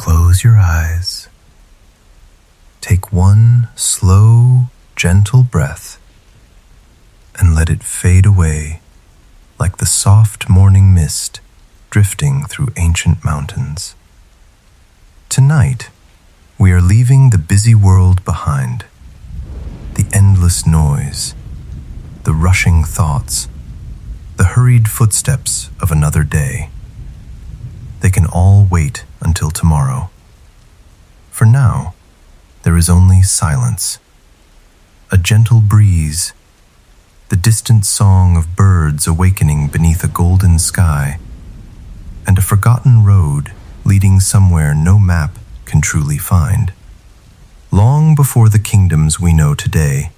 Close your eyes. Take one slow, gentle breath and let it fade away like the soft morning mist drifting through ancient mountains. Tonight, we are leaving the busy world behind. The endless noise, the rushing thoughts, the hurried footsteps of another day. They can all wait until tomorrow. For now, there is only silence, a gentle breeze, the distant song of birds awakening beneath a golden sky, and a forgotten road leading somewhere no map can truly find. Long before the kingdoms we know today,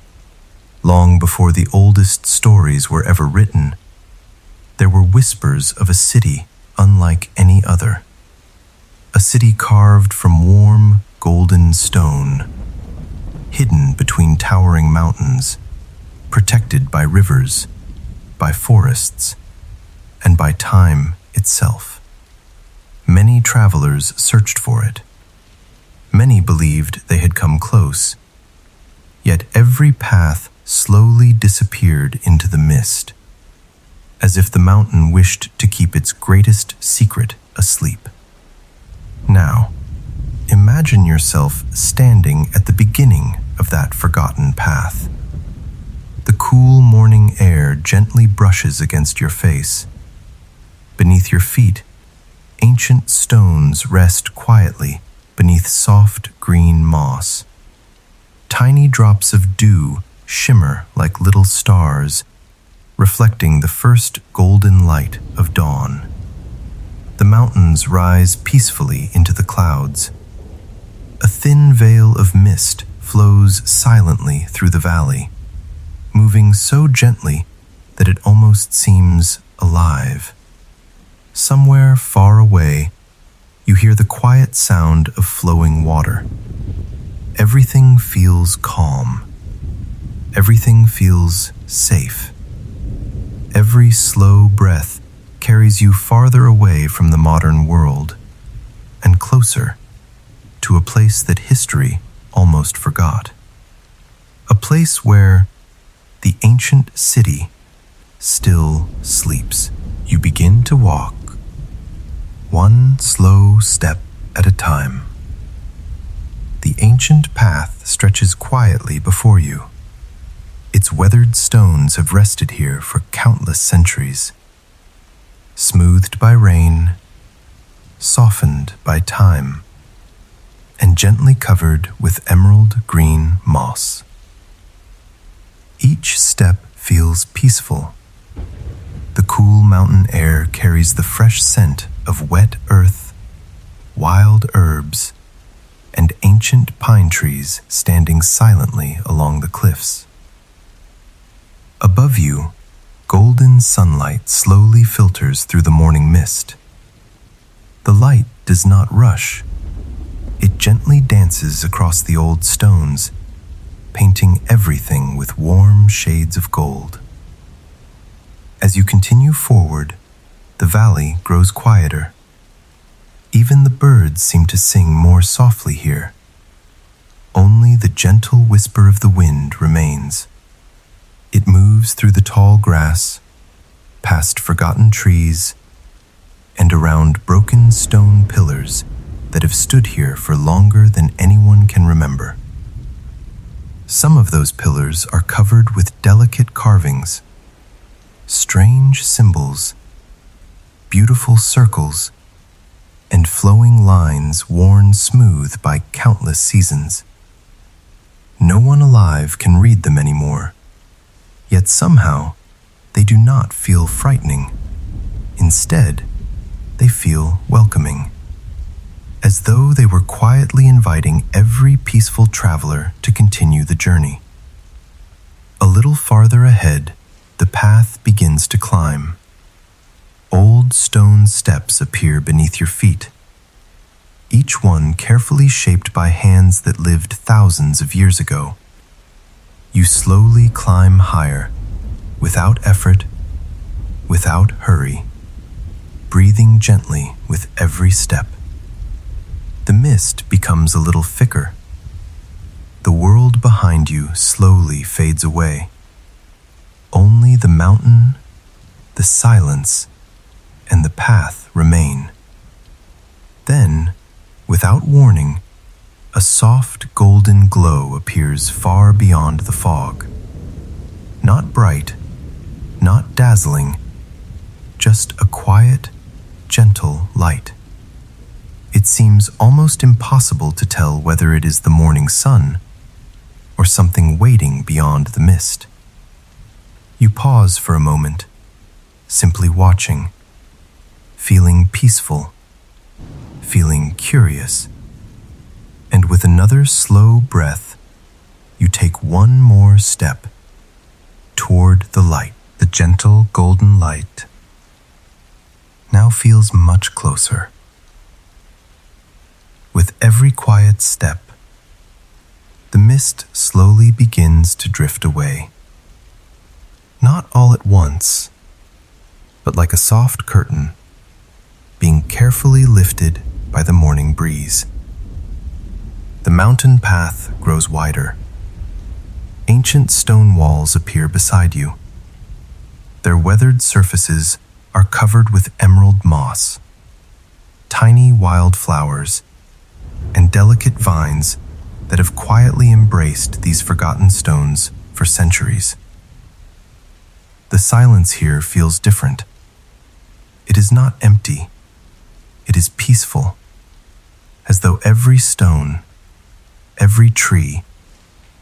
long before the oldest stories were ever written, there were whispers of a city unlike any other. A city carved from warm, golden stone, hidden between towering mountains, protected by rivers, by forests, and by time itself. Many travelers searched for it. Many believed they had come close, yet every path slowly disappeared into the mist, as if the mountain wished to keep its greatest secret asleep. Now, imagine yourself standing at the beginning of that forgotten path. The cool morning air gently brushes against your face. Beneath your feet, ancient stones rest quietly beneath soft green moss. Tiny drops of dew shimmer like little stars, reflecting the first golden light of dawn. The mountains rise peacefully into the clouds. A thin veil of mist flows silently through the valley, moving so gently that it almost seems alive. Somewhere far away, you hear the quiet sound of flowing water. Everything feels calm. Everything feels safe. Every slow breath carries you farther away from the modern world and closer to a place that history almost forgot. A place where the ancient city still sleeps. You begin to walk, one slow step at a time. The ancient path stretches quietly before you. Its weathered stones have rested here for countless centuries, smoothed by rain, softened by time, and gently covered with emerald green moss. Each step feels peaceful. The cool mountain air carries the fresh scent of wet earth, wild herbs, and ancient pine trees standing silently along the cliffs. Above you, golden sunlight slowly filters through the morning mist. The light does not rush. It gently dances across the old stones, painting everything with warm shades of gold. As you continue forward, the valley grows quieter. Even the birds seem to sing more softly here. Only the gentle whisper of the wind remains. It moves through the tall grass, past forgotten trees, and around broken stone pillars that have stood here for longer than anyone can remember. Some of those pillars are covered with delicate carvings, strange symbols, beautiful circles, and flowing lines worn smooth by countless seasons. No one alive can read them anymore, yet somehow they do not feel frightening. Instead, they feel welcoming, as though they were quietly inviting every peaceful traveler to continue the journey. A little farther ahead, the path begins to climb. Old stone steps appear beneath your feet, each one carefully shaped by hands that lived thousands of years ago. You slowly climb higher, without effort, without hurry, breathing gently with every step. The mist becomes a little thicker. The world behind you slowly fades away. Only the mountain, the silence, and the path remain. Then, without warning, a soft golden glow appears far beyond the fog. Not bright, not dazzling, just a quiet, gentle light. It seems almost impossible to tell whether it is the morning sun or something waiting beyond the mist. You pause for a moment, simply watching, feeling peaceful, feeling curious, and with another slow breath, you take one more step toward the light. The gentle golden light now feels much closer. With every quiet step, the mist slowly begins to drift away. Not all at once, but like a soft curtain, being carefully lifted by the morning breeze. The mountain path grows wider. Ancient stone walls appear beside you. Their weathered surfaces are covered with emerald moss, tiny wildflowers, and delicate vines that have quietly embraced these forgotten stones for centuries. The silence here feels different. It is not empty. It is peaceful, as though every stone, every tree,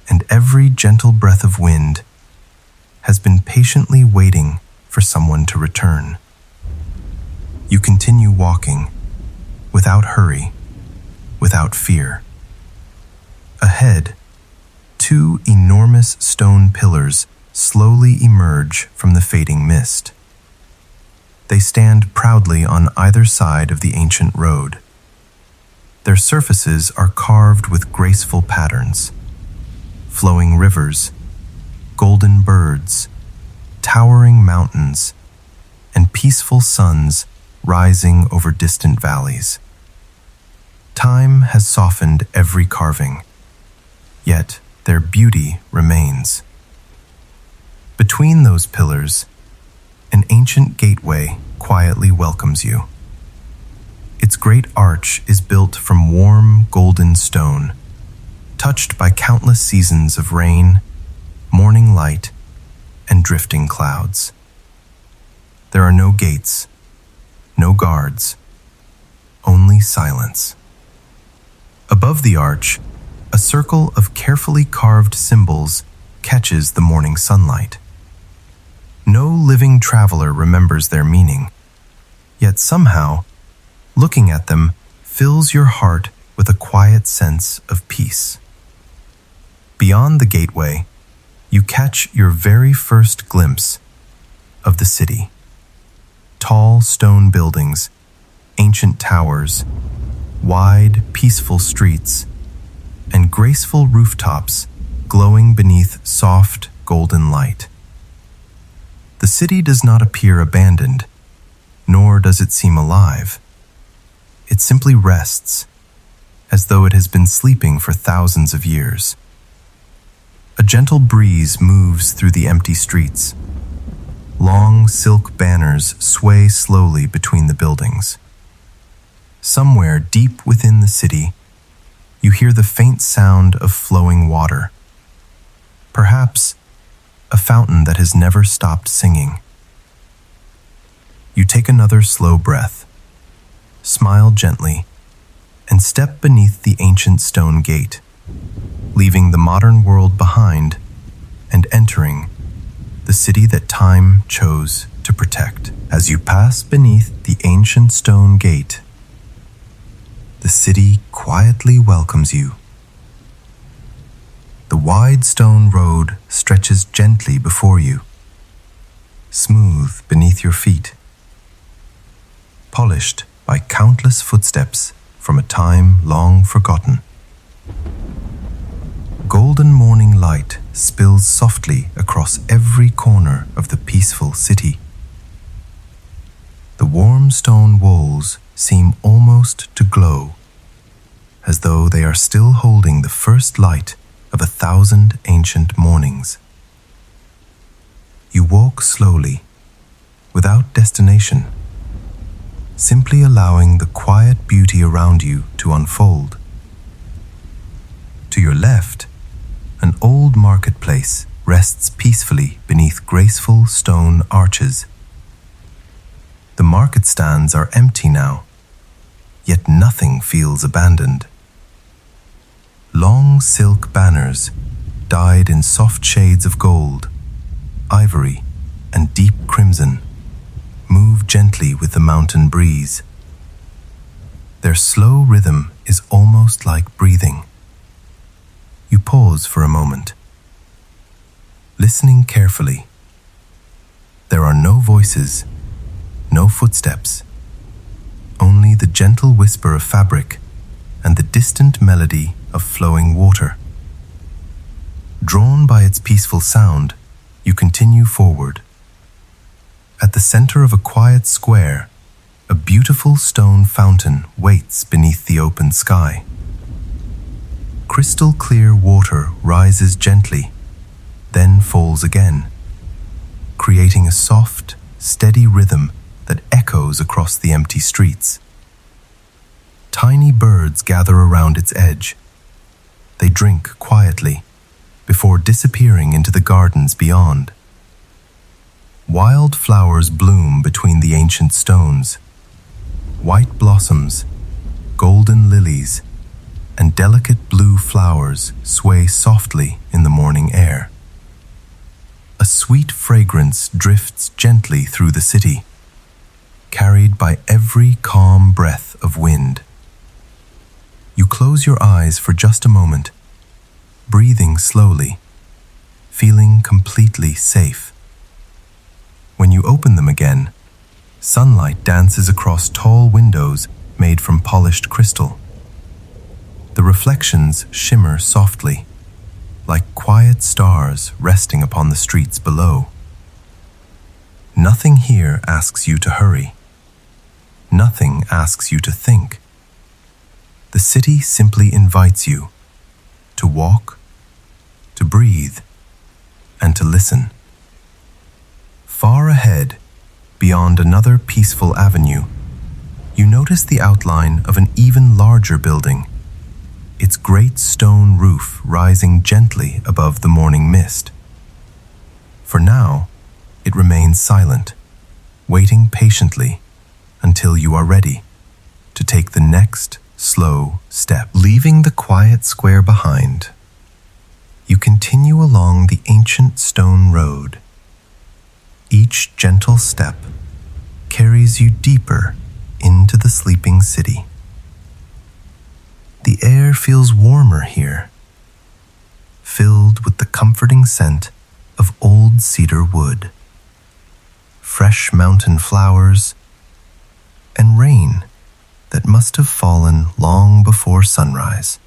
and every gentle breath of wind has been patiently waiting for someone to return. You continue walking, without hurry, without fear. Ahead, two enormous stone pillars slowly emerge from the fading mist. They stand proudly on either side of the ancient road. Their surfaces are carved with graceful patterns. Flowing rivers, golden birds, towering mountains, and peaceful suns rising over distant valleys. Time has softened every carving, yet their beauty remains. Between those pillars, an ancient gateway quietly welcomes you. Its great arch is built from warm, golden stone, touched by countless seasons of rain, morning light, and drifting clouds. There are no gates, no guards, only silence. Above the arch, a circle of carefully carved symbols catches the morning sunlight. No living traveler remembers their meaning, yet somehow, looking at them fills your heart with a quiet sense of peace. Beyond the gateway, you catch your very first glimpse of the city. Tall stone buildings, ancient towers, wide, peaceful streets, and graceful rooftops glowing beneath soft, golden light. The city does not appear abandoned, nor does it seem alive. It simply rests, as though it has been sleeping for thousands of years. A gentle breeze moves through the empty streets. Long silk banners sway slowly between the buildings. Somewhere deep within the city, you hear the faint sound of flowing water. Perhaps a fountain that has never stopped singing. You take another slow breath, smile gently, and step beneath the ancient stone gate, leaving the modern world behind and entering the city that time chose to protect. As you pass beneath the ancient stone gate, the city quietly welcomes you. The wide stone road stretches gently before you, smooth beneath your feet, polished by countless footsteps from a time long forgotten. Golden morning light spills softly across every corner of the peaceful city. The warm stone walls seem almost to glow, as though they are still holding the first light of 1,000 ancient mornings. You walk slowly, without destination, simply allowing the quiet beauty around you to unfold. To your left, an old marketplace rests peacefully beneath graceful stone arches. The market stands are empty now, yet nothing feels abandoned. Long silk banners, dyed in soft shades of gold, ivory, and deep crimson, move gently with the mountain breeze. Their slow rhythm is almost like breathing. You pause for a moment, listening carefully. There are no voices, no footsteps, only the gentle whisper of fabric and the distant melody of flowing water. Drawn by its peaceful sound, you continue forward. At the center of a quiet square, a beautiful stone fountain waits beneath the open sky. Crystal clear water rises gently, then falls again, creating a soft, steady rhythm that echoes across the empty streets. Tiny birds gather around its edge. They drink quietly before disappearing into the gardens beyond. Wild flowers bloom between the ancient stones. White blossoms, golden lilies, and delicate blue flowers sway softly in the morning air. A sweet fragrance drifts gently through the city, carried by every calm breath of wind. You close your eyes for just a moment, breathing slowly, feeling completely safe. When you open them again, sunlight dances across tall windows made from polished crystal. The reflections shimmer softly, like quiet stars resting upon the streets below. Nothing here asks you to hurry. Nothing asks you to think. The city simply invites you to walk, to breathe, and to listen. Far ahead, beyond another peaceful avenue, you notice the outline of an even larger building, its great stone roof rising gently above the morning mist. For now, it remains silent, waiting patiently until you are ready to take the next slow step. Leaving the quiet square behind, you continue along the ancient stone road. Each gentle step carries you deeper into the sleeping city. The air feels warmer here, filled with the comforting scent of old cedar wood, fresh mountain flowers, and rain that must have fallen long before sunrise.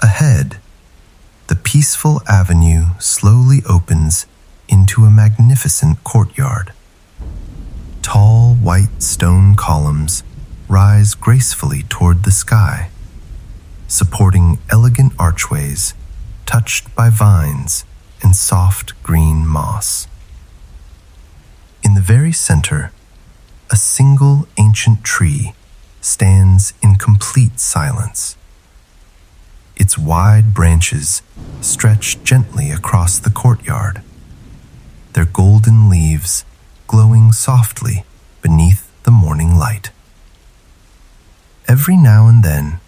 Ahead, the peaceful avenue slowly opens into a magnificent courtyard. Tall white stone columns rise gracefully toward the sky, supporting elegant archways touched by vines and soft green moss. In the very center, a single ancient tree stands in complete silence. Its wide branches stretch gently across the courtyard, their golden leaves glowing softly beneath the morning light. Every now and then,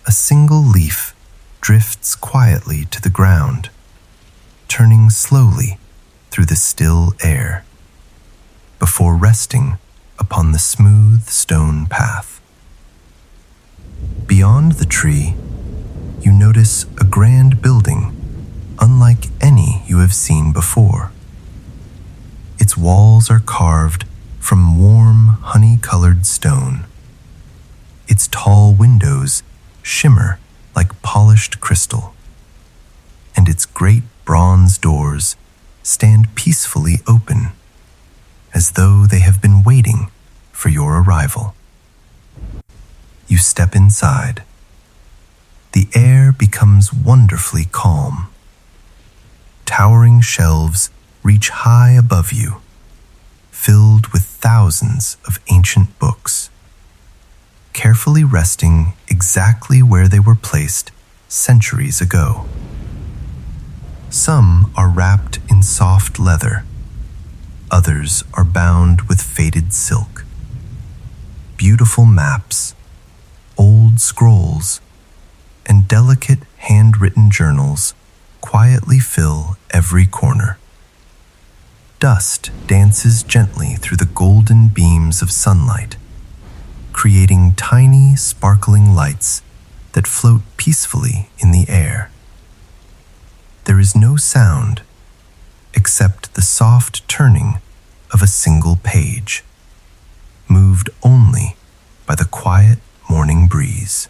a single leaf drifts quietly to the ground, turning slowly through the still air, before resting upon the smooth stone path. Beyond the tree, you notice a grand building unlike any you have seen before. Its walls are carved from warm, honey-colored stone. Its tall windows shimmer like polished crystal, and its great bronze doors stand peacefully open, as though they have been waiting for your arrival. You step inside. The air becomes wonderfully calm. Towering shelves reach high above you, filled with thousands of ancient books, carefully resting exactly where they were placed centuries ago. Some are wrapped in soft leather. Others are bound with faded silk. Beautiful maps, old scrolls, and delicate handwritten journals quietly fill every corner. Dust dances gently through the golden beams of sunlight, creating tiny, sparkling lights that float peacefully in the air. There is no sound except the soft turning of a single page, moved only by the quiet morning breeze.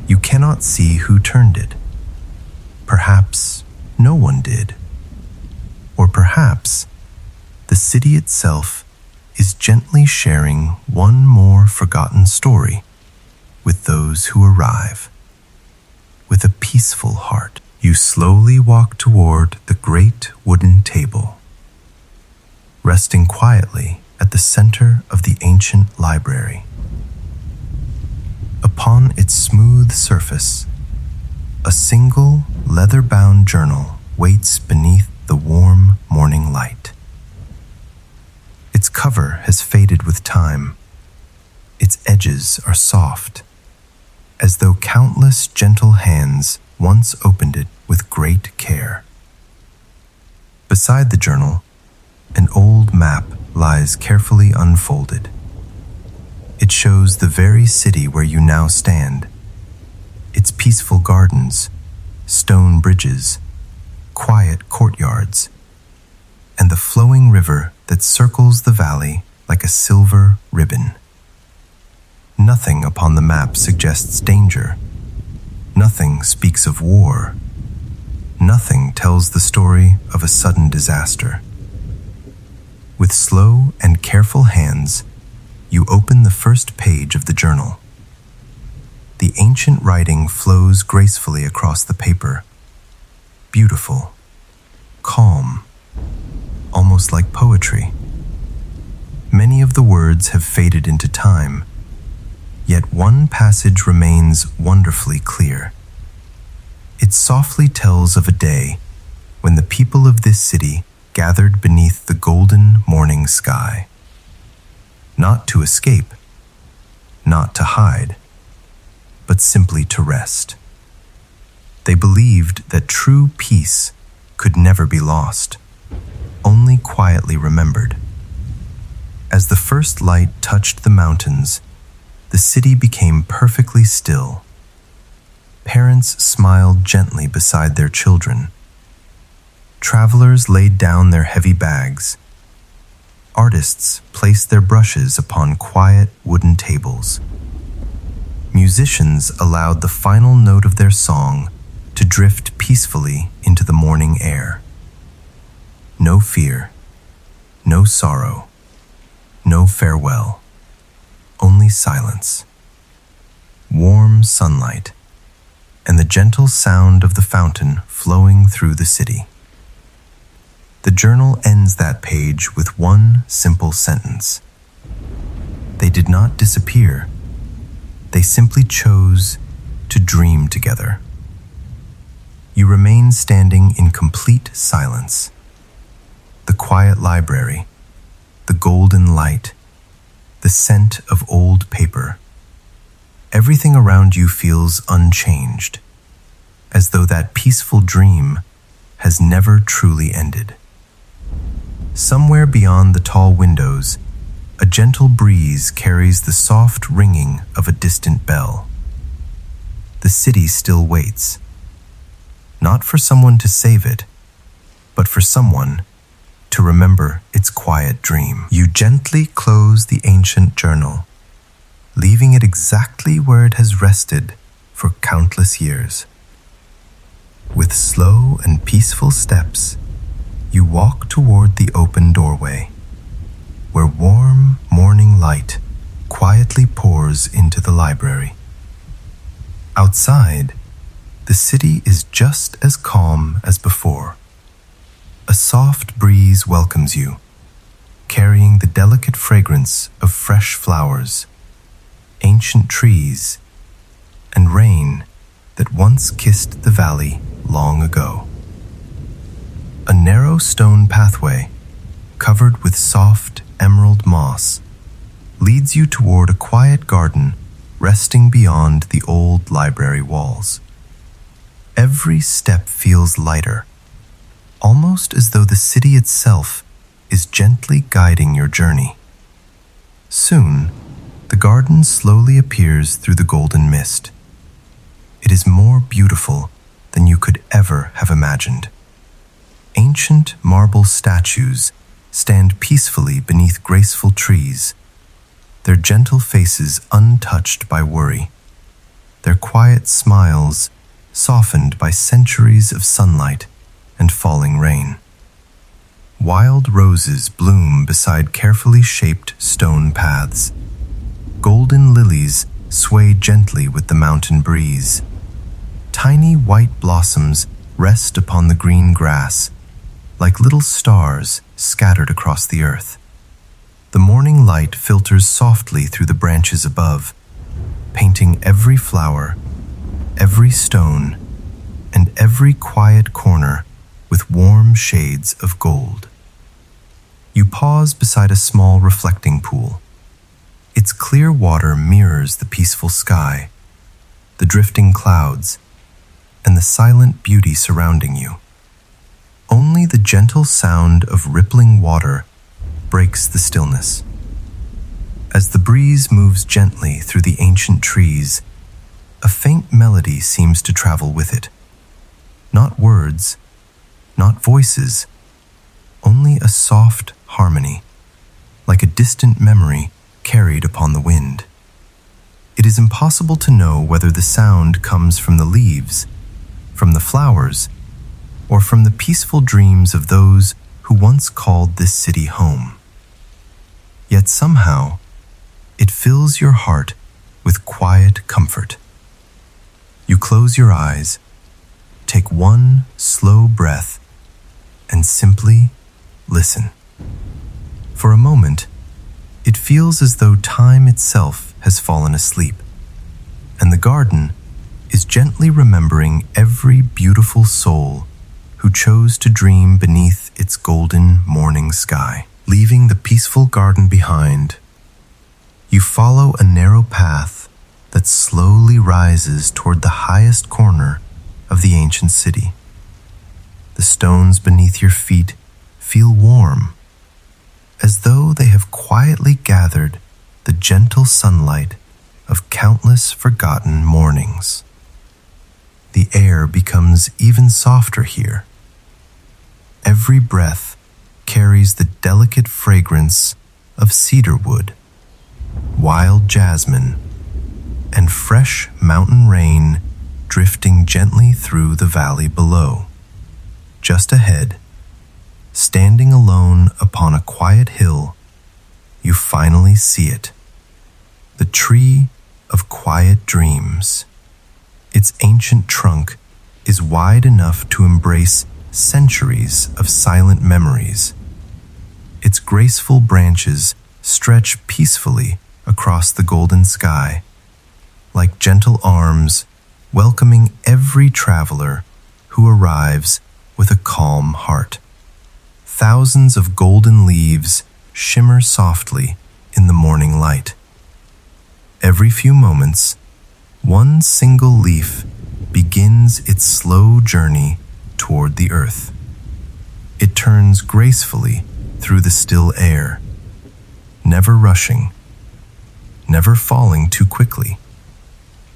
You cannot see who turned it. Perhaps no one did. Or perhaps the city itself is gently sharing one more forgotten story with those who arrive. With a peaceful heart, you slowly walk toward the great wooden table, resting quietly at the center of the ancient library. Upon its smooth surface, a single leather-bound journal waits beneath the warm morning light. Its cover has faded with time. Its edges are soft, as though countless gentle hands once opened it with great care. Beside the journal, an old map lies carefully unfolded. It shows the very city where you now stand, its peaceful gardens, stone bridges, quiet courtyards, and the flowing river that circles the valley like a silver ribbon. Nothing upon the map suggests danger. Nothing speaks of war. Nothing tells the story of a sudden disaster. With slow and careful hands, you open the first page of the journal. The ancient writing flows gracefully across the paper, beautiful, calm, almost like poetry. Many of the words have faded into time, yet one passage remains wonderfully clear. It softly tells of a day when the people of this city gathered beneath the golden morning sky. Not to escape, not to hide, but simply to rest. They believed that true peace could never be lost, only quietly remembered. As the first light touched the mountains, the city became perfectly still. Parents smiled gently beside their children. Travelers laid down their heavy bags. Artists placed their brushes upon quiet wooden tables. Musicians allowed the final note of their song to drift peacefully into the morning air. No fear, no sorrow, no farewell, only silence, warm sunlight, and the gentle sound of the fountain flowing through the city. The journal ends that page with one simple sentence. They did not disappear. They simply chose to dream together. You remain standing in complete silence. The quiet library, the golden light, the scent of old paper. Everything around you feels unchanged, as though that peaceful dream has never truly ended. Somewhere beyond the tall windows, a gentle breeze carries the soft ringing of a distant bell. The city still waits, not for someone to save it, but for someone to remember its quiet dream. You gently close the ancient journal, leaving it exactly where it has rested for countless years. With slow and peaceful steps, you walk toward the open doorway, where warm morning light quietly pours into the library. Outside, the city is just as calm as before. A soft breeze welcomes you, carrying the delicate fragrance of fresh flowers, ancient trees, and rain that once kissed the valley long ago. A narrow stone pathway, covered with soft emerald moss, leads you toward a quiet garden resting beyond the old library walls. Every step feels lighter, almost as though the city itself is gently guiding your journey. Soon, the garden slowly appears through the golden mist. It is more beautiful than you could ever have imagined. Ancient marble statues stand peacefully beneath graceful trees, their gentle faces untouched by worry, their quiet smiles softened by centuries of sunlight and falling rain. Wild roses bloom beside carefully shaped stone paths. Golden lilies sway gently with the mountain breeze. Tiny white blossoms rest upon the green grass, like little stars scattered across the earth. The morning light filters softly through the branches above, painting every flower, every stone, and every quiet corner with warm shades of gold. You pause beside a small reflecting pool. Its clear water mirrors the peaceful sky, the drifting clouds, and the silent beauty surrounding you. Only the gentle sound of rippling water breaks the stillness. As the breeze moves gently through the ancient trees, a faint melody seems to travel with it. Not words, not voices, only a soft harmony, like a distant memory carried upon the wind. It is impossible to know whether the sound comes from the leaves, from the flowers, or from the peaceful dreams of those who once called this city home. Yet somehow, it fills your heart with quiet comfort. You close your eyes, take one slow breath, and simply listen. For a moment, it feels as though time itself has fallen asleep, and the garden is gently remembering every beautiful soul who chose to dream beneath its golden morning sky. Leaving the peaceful garden behind, you follow a narrow path that slowly rises toward the highest corner of the ancient city. The stones beneath your feet feel warm, as though they have quietly gathered the gentle sunlight of countless forgotten mornings. The air becomes even softer here. Every breath carries the delicate fragrance of cedar wood, wild jasmine, and fresh mountain rain drifting gently through the valley below. Just ahead, standing alone upon a quiet hill, you finally see it. The tree of quiet dreams. Its ancient trunk is wide enough to embrace centuries of silent memories. Its graceful branches stretch peacefully across the golden sky, like gentle arms welcoming every traveler who arrives with a calm heart. Thousands of golden leaves shimmer softly in the morning light. Every few moments, one single leaf begins its slow journey toward the earth. It turns gracefully through the still air, never rushing, never falling too quickly,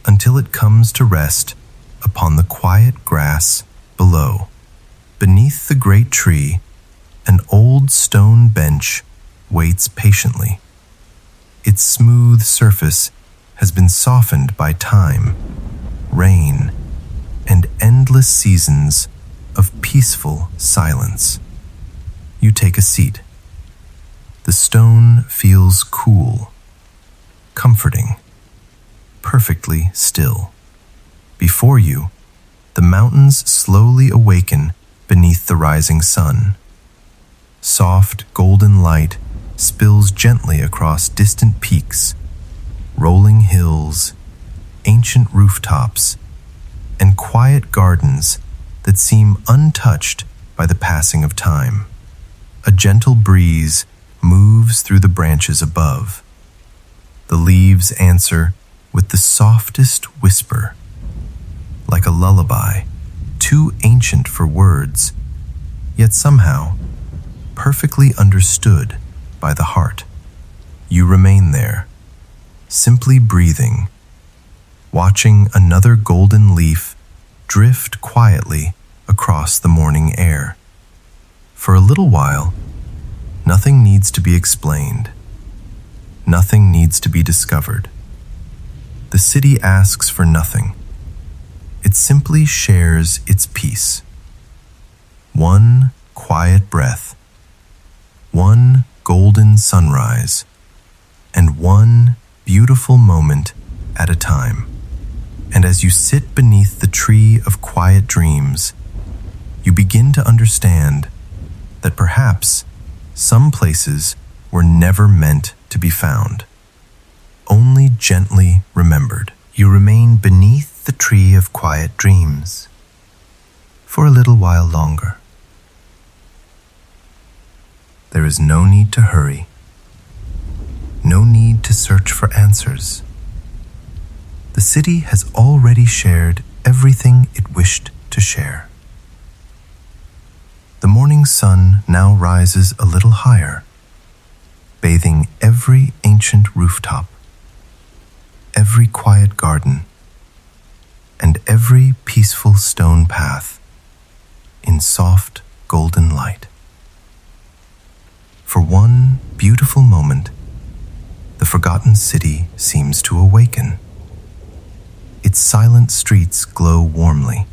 until it comes to rest upon the quiet grass below. Beneath the great tree, an old stone bench waits patiently. Its smooth surface has been softened by time, rain, and endless seasons of peaceful silence. You take a seat. The stone feels cool, comforting, perfectly still. Before you, the mountains slowly awaken beneath the rising sun. Soft, golden light spills gently across distant peaks, rolling hills, ancient rooftops, and quiet gardens that seem untouched by the passing of time. A gentle breeze moves through the branches above. The leaves answer with the softest whisper, like a lullaby, too ancient for words, yet somehow perfectly understood by the heart. You remain there, simply breathing, watching another golden leaf drift quietly across the morning air. For a little while, nothing needs to be explained. Nothing needs to be discovered. The city asks for nothing. It simply shares its peace. One quiet breath, one golden sunrise, and one beautiful moment at a time. And as you sit beneath the tree of quiet dreams, you begin to understand that perhaps some places were never meant to be found, only gently remembered. You remain beneath the tree of quiet dreams for a little while longer. There is no need to hurry, no need to search for answers. The city has already shared everything it wished to share. The morning sun now rises a little higher, bathing every ancient rooftop, every quiet garden, and every peaceful stone path in soft golden light. For one beautiful moment, the forgotten city seems to awaken. Its silent streets glow warmly.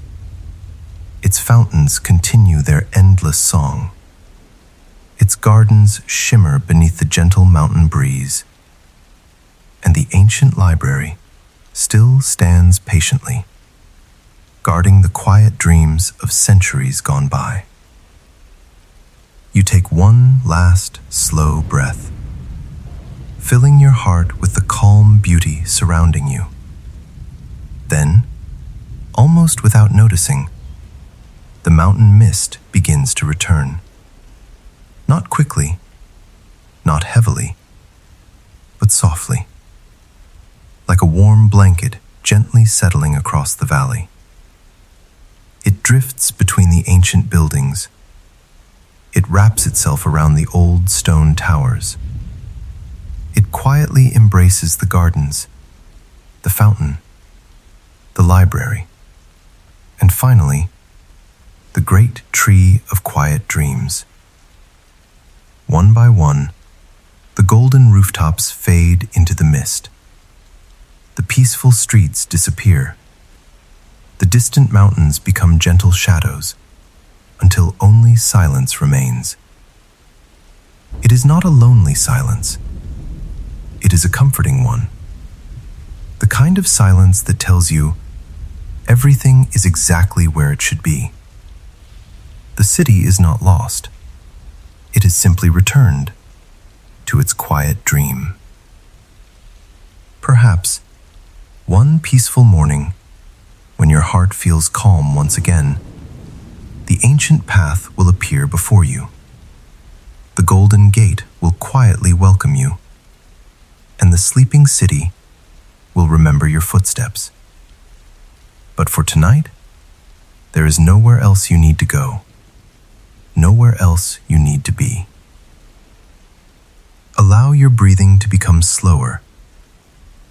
Its fountains continue their endless song. Its gardens shimmer beneath the gentle mountain breeze. And the ancient library still stands patiently, guarding the quiet dreams of centuries gone by. You take one last slow breath, filling your heart with the calm beauty surrounding you. Then, almost without noticing, the mountain mist begins to return. Not quickly, not heavily, but softly, like a warm blanket gently settling across the valley. It drifts between the ancient buildings. It wraps itself around the old stone towers. It quietly embraces the gardens, the fountain, the library, and finally, the great tree of quiet dreams. One by one, the golden rooftops fade into the mist. The peaceful streets disappear. The distant mountains become gentle shadows until only silence remains. It is not a lonely silence. It is a comforting one. The kind of silence that tells you everything is exactly where it should be. The city is not lost. It is simply returned to its quiet dream. Perhaps one peaceful morning, when your heart feels calm once again, the ancient path will appear before you. The golden gate will quietly welcome you, and the sleeping city will remember your footsteps. But for tonight, there is nowhere else you need to go, nowhere else you need to be. Allow your breathing to become slower,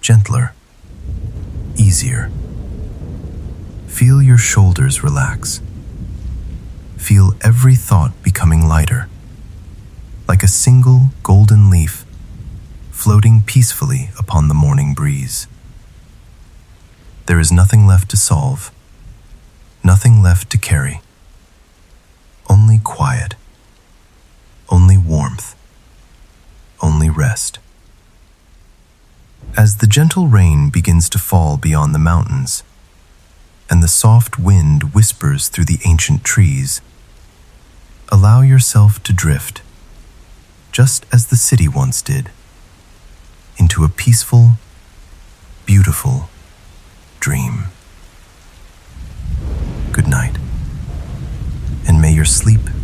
gentler, easier. Feel your shoulders relax. Feel every thought becoming lighter, like a single golden leaf floating peacefully upon the morning breeze. There is nothing left to solve, nothing left to carry. Only quiet, only warmth, only rest. As the gentle rain begins to fall beyond the mountains, and the soft wind whispers through the ancient trees, allow yourself to drift, just as the city once did, into a peaceful, beautiful dream. Good night, and may your sleep